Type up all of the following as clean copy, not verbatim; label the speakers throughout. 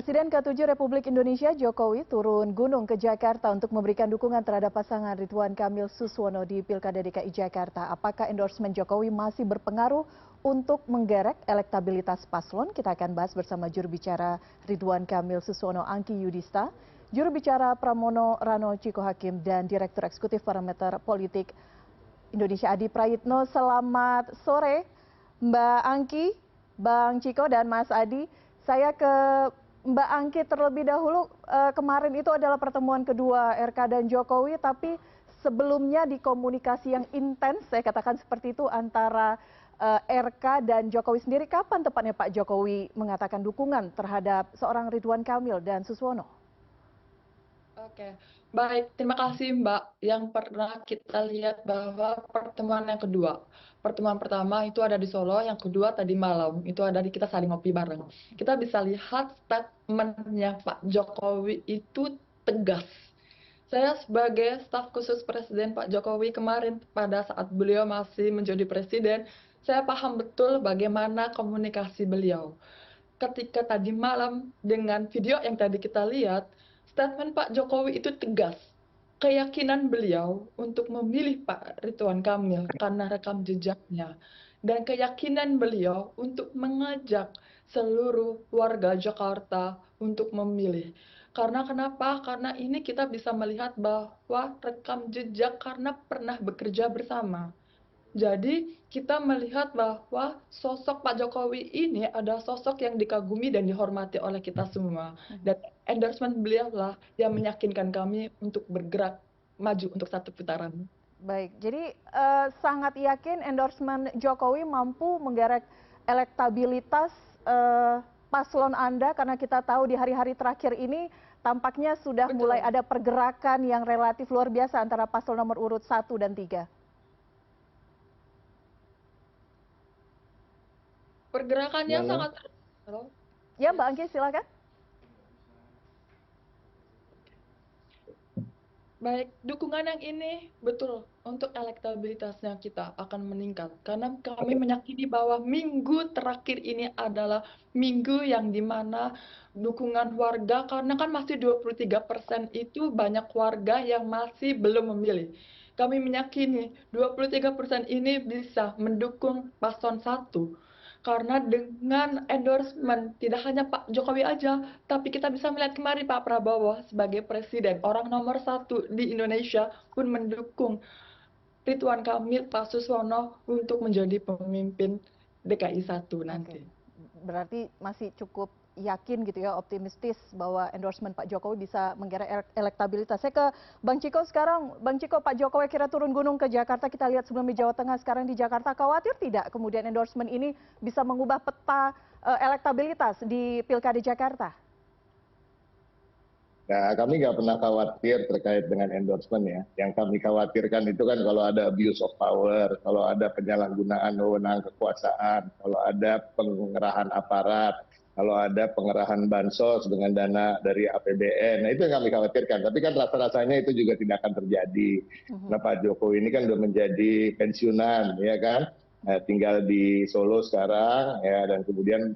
Speaker 1: Presiden ke-7 Republik Indonesia Jokowi turun gunung ke Jakarta untuk memberikan dukungan terhadap pasangan Ridwan Kamil Suswono di Pilkada DKI Jakarta. Apakah endorsement Jokowi masih berpengaruh untuk menggerek elektabilitas paslon? Kita akan bahas bersama juru bicara Ridwan Kamil Suswono Angki Yudhista, juru bicara Pramono Rano Ciko Hakim, dan Direktur Eksekutif Parameter Politik Indonesia Adi Prayitno. Selamat sore Mbak Angki, Bang Ciko, dan Mas Adi. Saya ke Mbak Angki terlebih dahulu. Kemarin itu adalah pertemuan kedua RK dan Jokowi, tapi sebelumnya di komunikasi yang intens, saya katakan seperti itu, antara RK dan Jokowi sendiri. Kapan tepatnya Pak Jokowi mengatakan dukungan terhadap seorang Ridwan Kamil dan Suswono?
Speaker 2: Oke, baik. Terima kasih Mbak. Yang pernah kita lihat bahwa pertemuan yang kedua. Pertemuan pertama itu ada di Solo, yang kedua tadi malam itu ada di kita saling ngopi bareng. Kita bisa lihat statementnya Pak Jokowi itu tegas. Saya sebagai staf khusus Presiden Pak Jokowi kemarin pada saat beliau masih menjadi Presiden, saya paham betul bagaimana komunikasi beliau. Ketika tadi malam dengan video yang tadi kita lihat, statement Pak Jokowi itu tegas. Keyakinan beliau untuk memilih Pak Ridwan Kamil karena rekam jejaknya. Dan keyakinan beliau untuk mengajak seluruh warga Jakarta untuk memilih. Karena kenapa? Karena ini kita bisa melihat bahwa rekam jejak karena pernah bekerja bersama. Jadi kita melihat bahwa sosok Pak Jokowi ini adalah sosok yang dikagumi dan dihormati oleh kita semua. Dan endorsement beliau lah yang meyakinkan kami untuk bergerak maju untuk satu putaran.
Speaker 1: Baik, jadi sangat yakin endorsement Jokowi mampu menggerek elektabilitas paslon Anda, karena kita tahu di hari-hari terakhir ini tampaknya sudah mulai ada pergerakan yang relatif luar biasa antara paslon nomor urut 1 dan 3.
Speaker 2: Pergerakannya sangat... Halo?
Speaker 1: Ya Mbak Angki, silakan.
Speaker 2: Baik, dukungan yang ini betul untuk elektabilitasnya kita akan meningkat. Karena kami meyakini bahwa minggu terakhir ini adalah minggu yang dimana dukungan warga, karena kan masih 23% itu banyak warga yang masih belum memilih. Kami meyakini 23% ini bisa mendukung paslon 1. Karena dengan endorsement tidak hanya Pak Jokowi aja, tapi kita bisa melihat kemarin Pak Prabowo sebagai presiden, orang nomor 1 di Indonesia pun mendukung Ridwan Kamil, Pak Suswono untuk menjadi pemimpin DKI 1 nanti.
Speaker 1: Berarti masih cukup yakin gitu ya, optimistis bahwa endorsement Pak Jokowi bisa menggerek elektabilitas. Saya ke Bang Ciko sekarang. Bang Ciko, Pak Jokowi kira turun gunung ke Jakarta, kita lihat sebelum di Jawa Tengah, sekarang di Jakarta. Khawatir tidak kemudian endorsement ini bisa mengubah peta elektabilitas di Pilkada Jakarta?
Speaker 3: Nah, kami nggak pernah khawatir terkait dengan endorsement ya. Yang kami khawatirkan itu kan kalau ada abuse of power, kalau ada penyalahgunaan wewenang kekuasaan, kalau ada pengerahan aparat, kalau ada pengerahan bansos dengan dana dari APBN. Nah, itu yang kami khawatirkan. Tapi kan rasa-rasanya itu juga tidak akan terjadi. Nah, Pak Jokowi ini kan sudah menjadi pensiunan, ya kan? Tinggal di Solo sekarang, ya, dan kemudian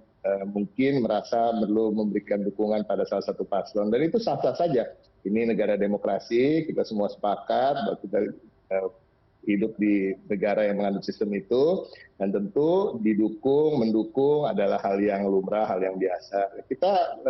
Speaker 3: mungkin merasa perlu memberikan dukungan pada salah satu paslon, dan itu sah-sah saja. Ini negara demokrasi, kita semua sepakat bahwa kita hidup di negara yang mengandung sistem itu, dan tentu mendukung adalah hal yang lumrah, hal yang biasa. Kita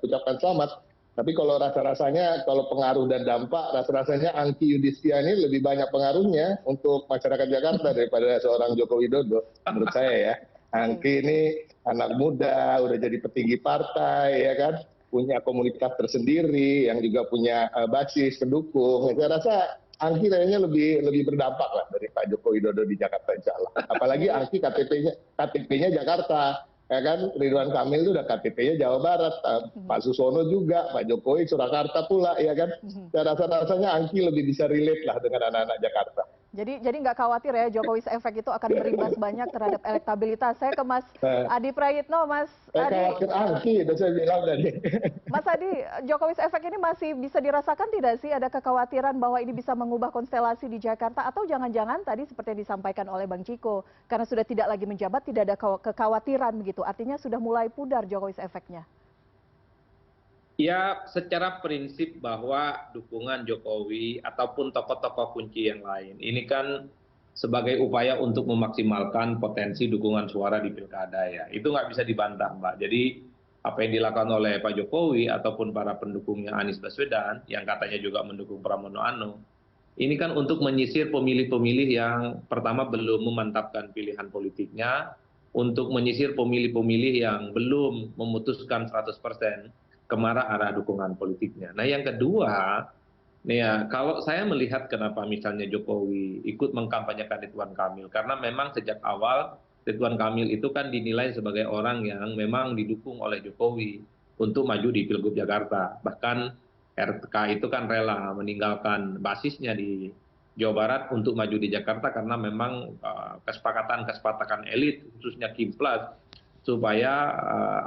Speaker 3: ucapkan selamat. Tapi kalau rasa-rasanya, kalau pengaruh dan dampak, rasa-rasanya Angki Yudhista ini lebih banyak pengaruhnya untuk masyarakat Jakarta daripada seorang Joko Widodo, menurut saya ya. Angki ini anak muda, udah jadi petinggi partai, ya kan, punya komunitas tersendiri, yang juga punya basis pendukung. Saya rasa Angki kayaknya lebih berdampak lah dari Pak Joko Widodo di Jakarta, insya Allah. Apalagi Angki KTP-nya Jakarta, ya kan. Ridwan Kamil itu udah KTP-nya Jawa Barat, Pak Suswono juga, Pak Jokowi Surakarta pula, ya kan. Saya rasanya Angki lebih bisa relate lah dengan anak-anak Jakarta.
Speaker 1: Jadi nggak khawatir ya Jokowi efek itu akan berimbas banyak terhadap elektabilitas. Saya ke Mas Adi Prayitno. Mas Adi,
Speaker 3: khawatir Angki, udah saya bilang tadi.
Speaker 1: Mas Adi, Jokowi efek ini masih bisa dirasakan tidak sih? Ada kekhawatiran bahwa ini bisa mengubah konstelasi di Jakarta, atau jangan-jangan tadi seperti yang disampaikan oleh Bang Ciko, karena sudah tidak lagi menjabat, tidak ada kekhawatiran begitu. Artinya sudah mulai pudar Jokowi efeknya.
Speaker 4: Ya, secara prinsip bahwa dukungan Jokowi ataupun tokoh-tokoh kunci yang lain, ini kan sebagai upaya untuk memaksimalkan potensi dukungan suara di pilkada ya. Itu nggak bisa dibantah, Mbak. Jadi apa yang dilakukan oleh Pak Jokowi ataupun para pendukungnya Anies Baswedan, yang katanya juga mendukung Pramono Anung, ini kan untuk menyisir pemilih-pemilih yang pertama belum memantapkan pilihan politiknya, untuk menyisir pemilih-pemilih yang belum memutuskan 100% kemana arah dukungan politiknya. Nah yang kedua, nih ya, kalau saya melihat kenapa misalnya Jokowi ikut mengkampanyekan Ridwan Kamil, karena memang sejak awal Ridwan Kamil itu kan dinilai sebagai orang yang memang didukung oleh Jokowi untuk maju di Pilgub Jakarta. Bahkan RK itu kan rela meninggalkan basisnya di Jawa Barat untuk maju di Jakarta karena memang kesepakatan elit khususnya Kimplas supaya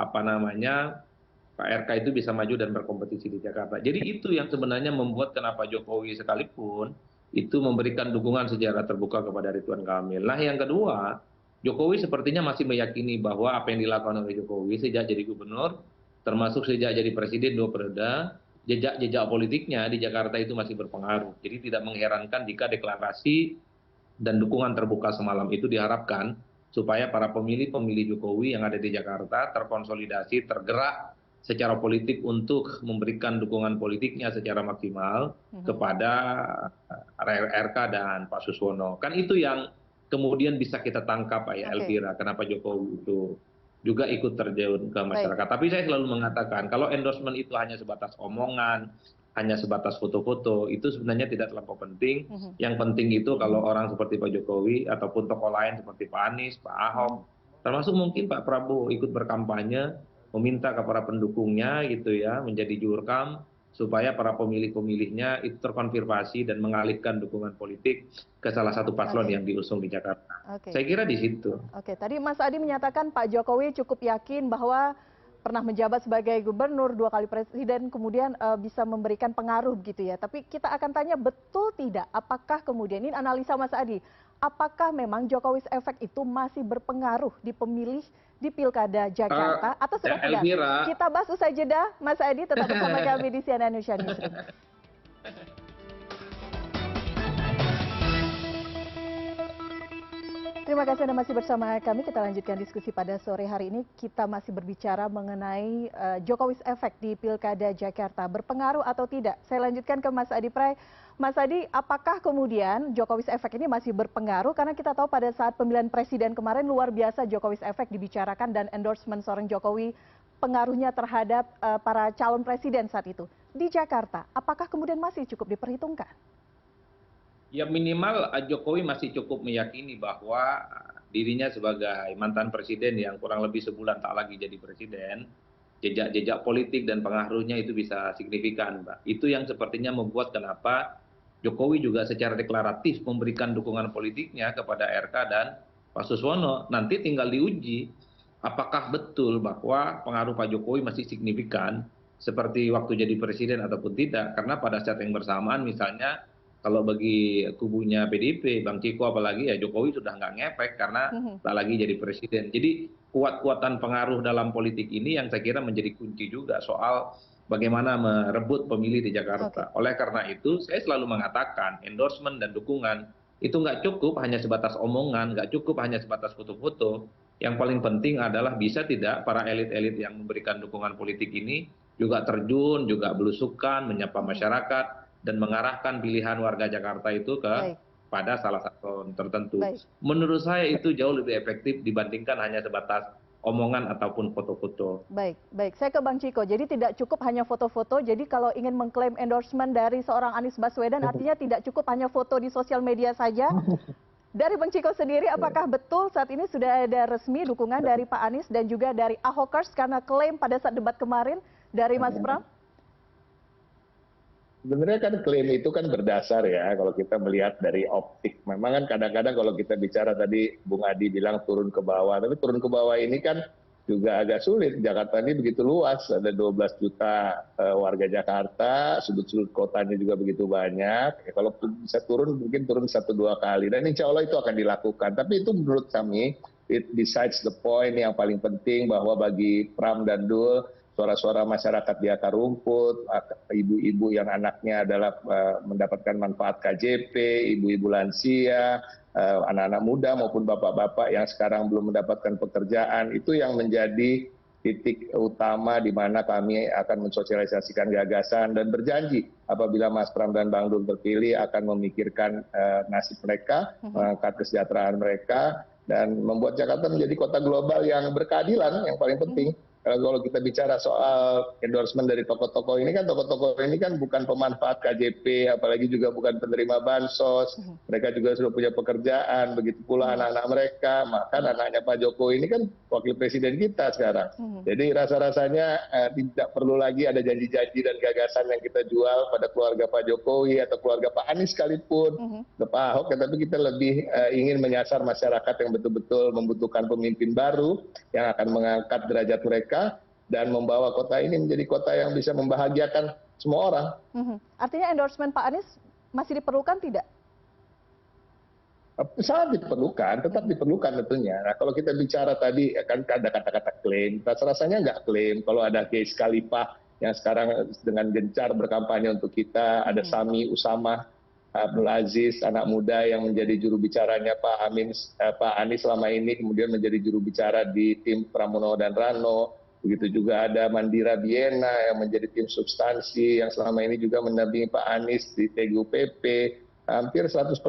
Speaker 4: apa namanya Pak RK itu bisa maju dan berkompetisi di Jakarta. Jadi itu yang sebenarnya membuat kenapa Jokowi sekalipun itu memberikan dukungan secara terbuka kepada Ridwan Kamil. Nah yang kedua, Jokowi sepertinya masih meyakini bahwa apa yang dilakukan oleh Jokowi sejak jadi gubernur, termasuk sejak jadi presiden 2 periode, jejak-jejak politiknya di Jakarta itu masih berpengaruh. Jadi tidak mengherankan jika deklarasi dan dukungan terbuka semalam itu diharapkan supaya para pemilih-pemilih Jokowi yang ada di Jakarta terkonsolidasi, tergerak secara politik untuk memberikan dukungan politiknya secara maksimal kepada RK dan Pak Suswono. Kan itu yang kemudian bisa kita tangkap ya Elvira, kenapa Jokowi itu juga ikut terjun ke masyarakat. Tapi saya selalu mengatakan kalau endorsement itu hanya sebatas omongan, hanya sebatas foto-foto, itu sebenarnya tidak terlampau penting. Yang penting itu kalau orang seperti Pak Jokowi ataupun tokoh lain seperti Pak Anies, Pak Ahok, termasuk mungkin Pak Prabowo ikut berkampanye, meminta kepada pendukungnya gitu ya, menjadi jurkam, supaya para pemilih-pemilihnya itu terkonfirmasi dan mengalihkan dukungan politik ke salah satu paslon yang diusung di Jakarta. Saya kira di situ.
Speaker 1: Oke, tadi Mas Adi menyatakan Pak Jokowi cukup yakin bahwa pernah menjabat sebagai gubernur, 2 kali presiden, kemudian bisa memberikan pengaruh gitu ya. Tapi kita akan tanya betul tidak, apakah kemudian, ini analisa Mas Adi, apakah memang Jokowi's effect itu masih berpengaruh di pemilih di Pilkada Jakarta atau sudah tidak? Kita bahas usai jeda, Mas Adi tetap bersama kami di CNN Indonesia Newsroom. Terima kasih Anda masih bersama kami. Kita lanjutkan diskusi pada sore hari ini. Kita masih berbicara mengenai Jokowi's effect di Pilkada Jakarta. Berpengaruh atau tidak? Saya lanjutkan ke Mas Adi Pray. Mas Adi, apakah kemudian Jokowi's effect ini masih berpengaruh? Karena kita tahu pada saat pemilihan presiden kemarin luar biasa Jokowi's effect dibicarakan dan endorsement seorang Jokowi pengaruhnya terhadap para calon presiden saat itu. Di Jakarta, apakah kemudian masih cukup diperhitungkan?
Speaker 4: Ya minimal Jokowi masih cukup meyakini bahwa dirinya sebagai mantan presiden yang kurang lebih sebulan tak lagi jadi presiden, jejak-jejak politik dan pengaruhnya itu bisa signifikan, Mbak. Itu yang sepertinya membuat kenapa Jokowi juga secara deklaratif memberikan dukungan politiknya kepada RK dan Pak Suswono. Nanti tinggal diuji apakah betul bahwa pengaruh Pak Jokowi masih signifikan seperti waktu jadi presiden ataupun tidak. Karena pada saat yang bersamaan misalnya kalau bagi kubunya PDIP, Bang Ciko apalagi ya Jokowi sudah nggak ngefek karena tak lagi jadi presiden. Jadi kuat-kuatan pengaruh dalam politik ini yang saya kira menjadi kunci juga soal bagaimana merebut pemilih di Jakarta. Oleh karena itu saya selalu mengatakan endorsement dan dukungan itu nggak cukup hanya sebatas omongan, nggak cukup hanya sebatas foto-foto. Yang paling penting adalah bisa tidak para elit-elit yang memberikan dukungan politik ini juga terjun, juga belusukan, menyapa masyarakat, dan mengarahkan pilihan warga Jakarta itu pada salah satu tertentu. Menurut saya itu jauh lebih efektif dibandingkan hanya sebatas omongan ataupun foto-foto.
Speaker 1: Baik. Saya ke Bang Ciko. Jadi tidak cukup hanya foto-foto. Jadi kalau ingin mengklaim endorsement dari seorang Anies Baswedan, artinya tidak cukup hanya foto di sosial media saja. Dari Bang Ciko sendiri, apakah betul saat ini sudah ada resmi dukungan dari Pak Anies dan juga dari Ahokers karena klaim pada saat debat kemarin dari Mas Pram?
Speaker 3: Sebenarnya kan klaim itu kan berdasar ya kalau kita melihat dari optik. Memang kan kadang-kadang kalau kita bicara tadi Bung Adi bilang turun ke bawah, tapi turun ke bawah ini kan juga agak sulit. Jakarta ini begitu luas, ada 12 juta warga Jakarta, sudut-sudut kotanya juga begitu banyak. Ya, kalau bisa turun mungkin turun 1-2 kali dan insya Allah itu akan dilakukan. Tapi itu menurut kami, it besides the point yang paling penting bahwa bagi Pram dan Dul, suara-suara masyarakat di akar rumput, ibu-ibu yang anaknya adalah mendapatkan manfaat KJP, ibu-ibu lansia, anak-anak muda maupun bapak-bapak yang sekarang belum mendapatkan pekerjaan, itu yang menjadi titik utama di mana kami akan mensosialisasikan gagasan dan berjanji apabila Mas Pram dan Bang Dul terpilih akan memikirkan nasib mereka, mengangkat kesejahteraan mereka, dan membuat Jakarta menjadi kota global yang berkeadilan, yang paling penting. Kalau kita bicara soal endorsement dari tokoh-tokoh ini kan, tokoh-tokoh ini kan bukan pemanfaat KJP, apalagi juga bukan penerima bansos, mereka juga sudah punya pekerjaan, begitu pula anak-anak mereka, maka anaknya Pak Jokowi ini kan wakil presiden kita sekarang. Jadi rasa-rasanya tidak perlu lagi ada janji-janji dan gagasan yang kita jual pada keluarga Pak Jokowi atau keluarga Pak Anies sekalipun, Pak Ahok, tapi kita lebih ingin menyasar masyarakat yang betul-betul membutuhkan pemimpin baru yang akan mengangkat derajat mereka dan membawa kota ini menjadi kota yang bisa membahagiakan semua orang.
Speaker 1: Artinya endorsement Pak Anies masih diperlukan tidak?
Speaker 3: Sangat diperlukan, tetap diperlukan tentunya. Nah, kalau kita bicara tadi kan ada kata-kata klaim, rasanya nggak klaim. Kalau ada Keis Khalifah yang sekarang dengan gencar berkampanye untuk kita, ada Sami Usama Abdul Aziz, anak muda yang menjadi juru bicaranya Pak Anies selama ini, kemudian menjadi juru bicara di tim Pramono dan Rano. Begitu juga ada Mandira Biena yang menjadi tim substansi yang selama ini juga mendampingi Pak Anies di TGUPP. Hampir 100%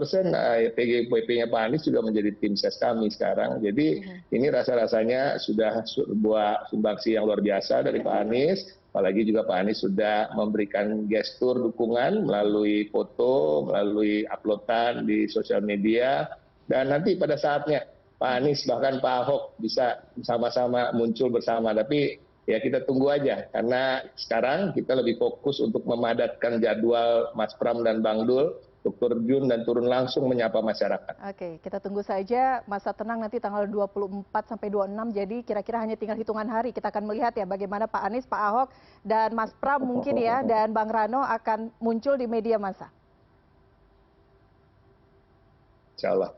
Speaker 3: TGUPP-nya Pak Anies juga menjadi tim ses kami sekarang. Jadi ini rasa-rasanya sudah sebuah sumbangsi yang luar biasa dari Pak Anies. Apalagi juga Pak Anies sudah memberikan gestur dukungan melalui foto, melalui uploadan di sosial media. Dan nanti pada saatnya Pak Anies bahkan Pak Ahok bisa sama-sama muncul bersama. Tapi ya kita tunggu aja, karena sekarang kita lebih fokus untuk memadatkan jadwal Mas Pram dan Bang Dul untuk terjun dan turun langsung menyapa masyarakat.
Speaker 1: Oke, kita tunggu saja masa tenang nanti tanggal 24 sampai 26, jadi kira-kira hanya tinggal hitungan hari. Kita akan melihat ya bagaimana Pak Anies, Pak Ahok, dan Mas Pram mungkin ya, dan Bang Rano akan muncul di media massa.
Speaker 3: Insya Allah.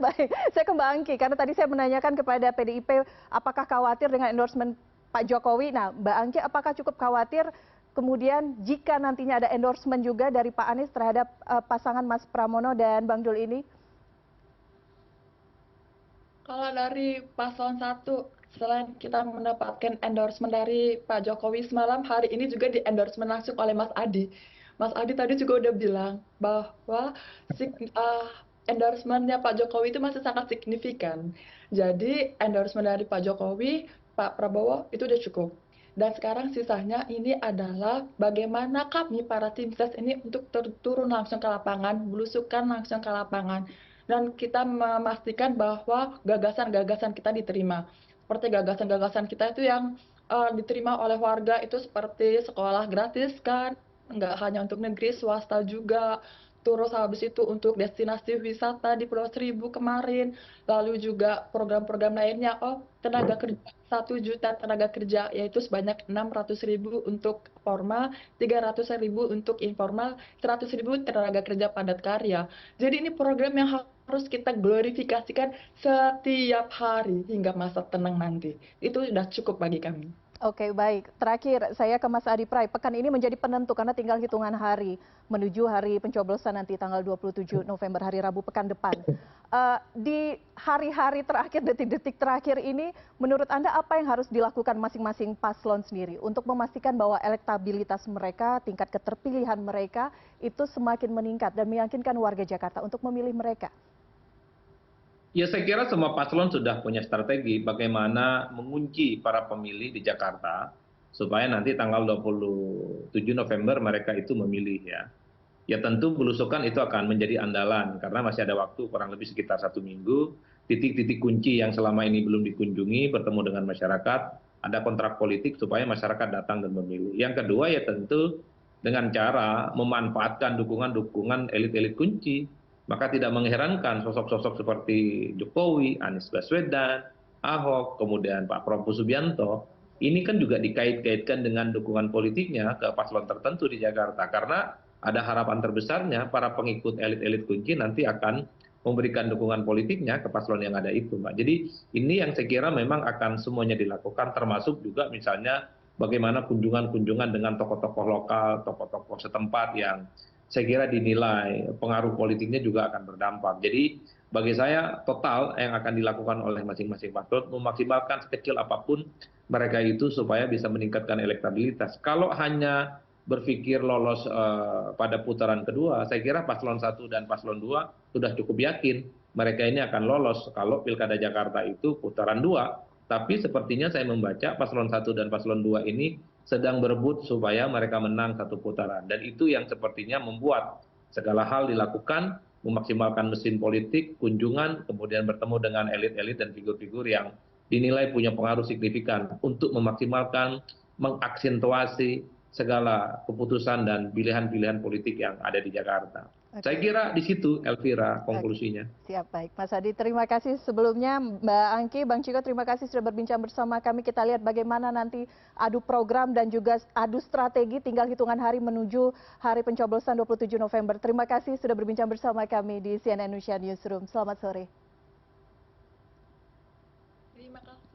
Speaker 1: Baik, saya ke Mbak Angki, karena tadi saya menanyakan kepada PDIP apakah khawatir dengan endorsement Pak Jokowi. Nah, Mbak Angki, apakah cukup khawatir kemudian jika nantinya ada endorsement juga dari Pak Anies terhadap pasangan Mas Pramono dan Bang Dul ini?
Speaker 2: Kalau dari paslon 1, selain kita mendapatkan endorsement dari Pak Jokowi semalam, hari ini juga di endorsement langsung oleh Mas Adi. Mas Adi tadi juga udah bilang bahwa endorsement-nya Pak Jokowi itu masih sangat signifikan. Jadi endorsement dari Pak Jokowi, Pak Prabowo itu udah cukup. Dan sekarang sisanya ini adalah bagaimana kami para tim ses ini untuk turun langsung ke lapangan, belusukan langsung ke lapangan. Dan kita memastikan bahwa gagasan-gagasan kita diterima. Seperti gagasan-gagasan kita itu yang diterima oleh warga itu seperti sekolah gratis kan, nggak hanya untuk negeri, swasta juga. Terus habis itu untuk destinasi wisata di Pulau Seribu kemarin, lalu juga program-program lainnya, tenaga kerja 1 juta tenaga kerja, yaitu sebanyak 600.000 untuk formal, 300.000 untuk informal, 100.000 tenaga kerja padat karya. Jadi ini program yang harus kita glorifikasikan setiap hari hingga masa tenang nanti. Itu sudah cukup bagi kami.
Speaker 1: Oke, baik. Terakhir, saya ke Mas Adi Pray. Pekan ini menjadi penentu karena tinggal hitungan hari menuju hari pencoblosan nanti tanggal 27 November, hari Rabu pekan depan. Di hari-hari terakhir, detik-detik terakhir ini, menurut Anda apa yang harus dilakukan masing-masing paslon sendiri untuk memastikan bahwa elektabilitas mereka, tingkat keterpilihan mereka itu semakin meningkat dan meyakinkan warga Jakarta untuk memilih mereka?
Speaker 4: Ya, saya kira semua paslon sudah punya strategi bagaimana mengunci para pemilih di Jakarta supaya nanti tanggal 27 November mereka itu memilih ya. Ya tentu belusukan itu akan menjadi andalan karena masih ada waktu kurang lebih sekitar 1 minggu. Titik-titik kunci yang selama ini belum dikunjungi, bertemu dengan masyarakat, ada kontrak politik supaya masyarakat datang dan memilih. Yang kedua ya tentu dengan cara memanfaatkan dukungan-dukungan elit-elit kunci. Maka tidak mengherankan sosok-sosok seperti Jokowi, Anies Baswedan, Ahok, kemudian Pak Prabowo Subianto, ini kan juga dikait-kaitkan dengan dukungan politiknya ke paslon tertentu di Jakarta. Karena ada harapan terbesarnya para pengikut elit-elit kunci nanti akan memberikan dukungan politiknya ke paslon yang ada itu, Mbak. Jadi ini yang saya kira memang akan semuanya dilakukan, termasuk juga misalnya bagaimana kunjungan-kunjungan dengan tokoh-tokoh lokal, tokoh-tokoh setempat yang saya kira dinilai pengaruh politiknya juga akan berdampak. Jadi bagi saya total yang akan dilakukan oleh masing-masing paslon memaksimalkan sekecil apapun mereka itu supaya bisa meningkatkan elektabilitas. Kalau hanya berpikir lolos pada putaran kedua, saya kira paslon 1 dan paslon 2 sudah cukup yakin mereka ini akan lolos kalau Pilkada Jakarta itu putaran 2. Tapi sepertinya saya membaca paslon 1 dan paslon 2 ini sedang berebut supaya mereka menang satu putaran. Dan itu yang sepertinya membuat segala hal dilakukan, memaksimalkan mesin politik, kunjungan, kemudian bertemu dengan elit-elit dan figur-figur yang dinilai punya pengaruh signifikan untuk memaksimalkan, mengaksentuasi segala keputusan dan pilihan-pilihan politik yang ada di Jakarta. Saya kira di situ, Elvira, konklusinya.
Speaker 1: Siap, baik. Mas Adi, terima kasih sebelumnya. Mbak Angki, Bang Ciko, terima kasih sudah berbincang bersama kami. Kita lihat bagaimana nanti adu program dan juga adu strategi tinggal hitungan hari menuju hari pencoblosan 27 November. Terima kasih sudah berbincang bersama kami di CNN Indonesia Newsroom. Selamat sore.
Speaker 2: Terima kasih.